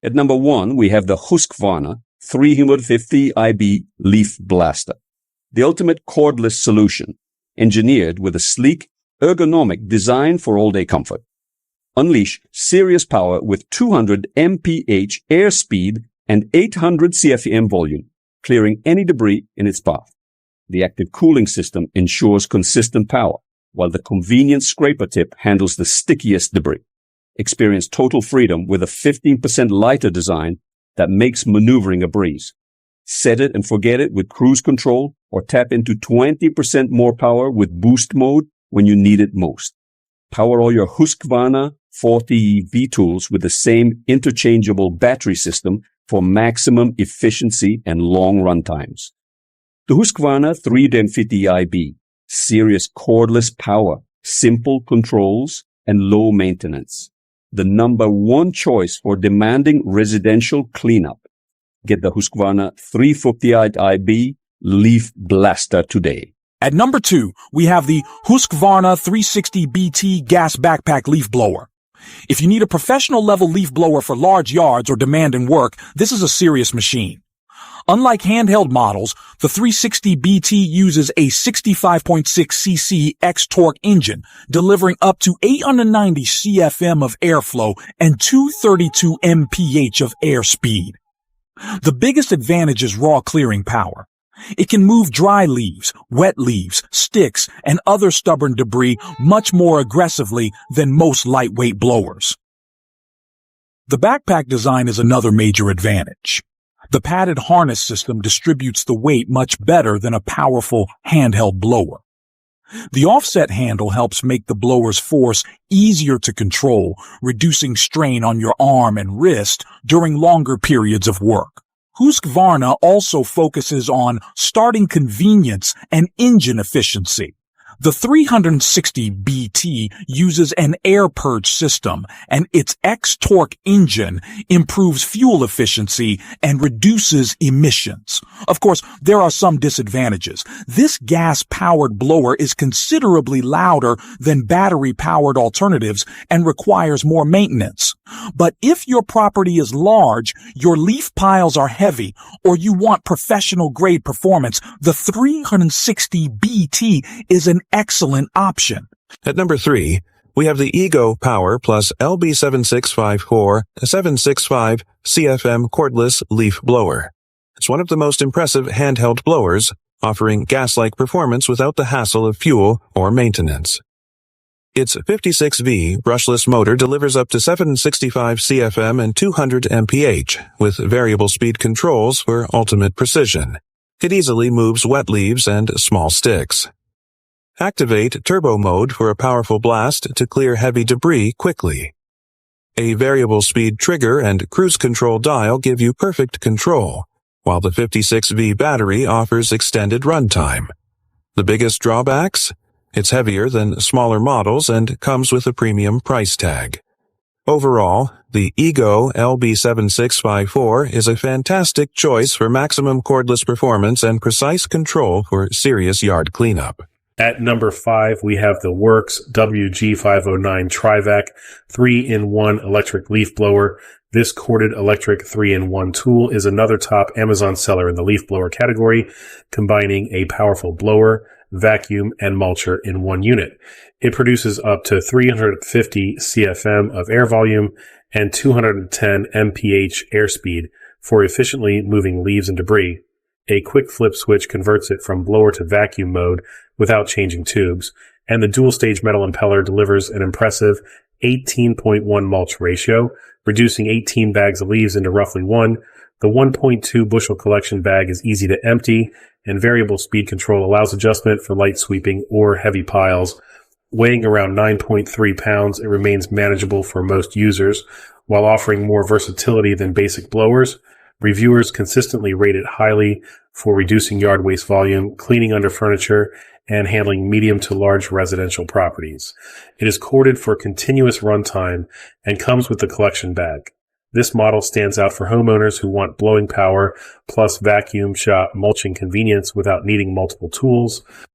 At number 1, we have the Husqvarna 350 IB Leaf Blaster, the ultimate cordless solution, engineered with a sleek, ergonomic design for all-day comfort. Unleash serious power with 200 mph airspeed and 800 CFM volume, clearing any debris in its path. The active cooling system ensures consistent power, while the convenient scraper tip handles the stickiest debris. Experience total freedom with a 15% lighter design that makes maneuvering a breeze. Set it and forget it with cruise control, or tap into 20% more power with boost mode when you need it most. Power all your Husqvarna 40 V-tools with the same interchangeable battery system for maximum efficiency and long run times. The Husqvarna 350 IB, serious cordless power, simple controls, and low maintenance. The number 1 choice for demanding residential cleanup. Get the Husqvarna 350 IB Leaf Blaster today. At number 2, we have the Husqvarna 360 BT Gas Backpack Leaf Blower. If you need a professional level leaf blower for large yards or demanding work, this is a serious machine. Unlike handheld models, the 360 BT uses a 65.6 cc X-Torque engine, delivering up to 890 CFM of airflow and 232 mph of airspeed. The biggest advantage is raw clearing power. It can move dry leaves, wet leaves, sticks, and other stubborn debris much more aggressively than most lightweight blowers. The backpack design is another major advantage. The padded harness system distributes the weight much better than a powerful handheld blower. The offset handle helps make the blower's force easier to control, reducing strain on your arm and wrist during longer periods of work. Husqvarna also focuses on starting convenience and engine efficiency. The 360 BT uses an air purge system, and its X-Torque engine improves fuel efficiency and reduces emissions. Of course, there are some disadvantages. This gas-powered blower is considerably louder than battery-powered alternatives and requires more maintenance. But if your property is large, your leaf piles are heavy, or you want professional-grade performance, the 360 BT is an excellent option. At number 3, we have the Ego Power Plus LB7654 765 CFM Cordless Leaf Blower. It's one of the most impressive handheld blowers, offering gas-like performance without the hassle of fuel or maintenance. Its 56V brushless motor delivers up to 765 CFM and 200 mph, with variable speed controls for ultimate precision. It easily moves wet leaves and small sticks. Activate turbo mode for a powerful blast to clear heavy debris quickly. A variable speed trigger and cruise control dial give you perfect control, while the 56V battery offers extended runtime. The biggest drawbacks? It's heavier than smaller models and comes with a premium price tag. Overall, the Ego LB7654 is a fantastic choice for maximum cordless performance and precise control for serious yard cleanup. At number 5, we have the WORX WG509 Trivac 3-in-1 electric leaf blower. This corded electric 3-in-1 tool is another top Amazon seller in the leaf blower category, combining a powerful blower, vacuum, and mulcher in one unit. It produces up to 350 CFM of air volume and 210 mph airspeed for efficiently moving leaves and debris. A quick flip switch converts it from blower to vacuum mode without changing tubes, and the dual-stage metal impeller delivers an impressive 18.1 mulch ratio, reducing 18 bags of leaves into roughly 1. The 1.2 bushel collection bag is easy to empty, and variable speed control allows adjustment for light sweeping or heavy piles. Weighing around 9.3 pounds, it remains manageable for most users, while offering more versatility than basic blowers. Reviewers consistently rate it highly for reducing yard waste volume, cleaning under furniture, and handling medium to large residential properties. It is corded for continuous runtime and comes with the collection bag. This model stands out for homeowners who want blowing power plus vacuum shop mulching convenience without needing multiple tools.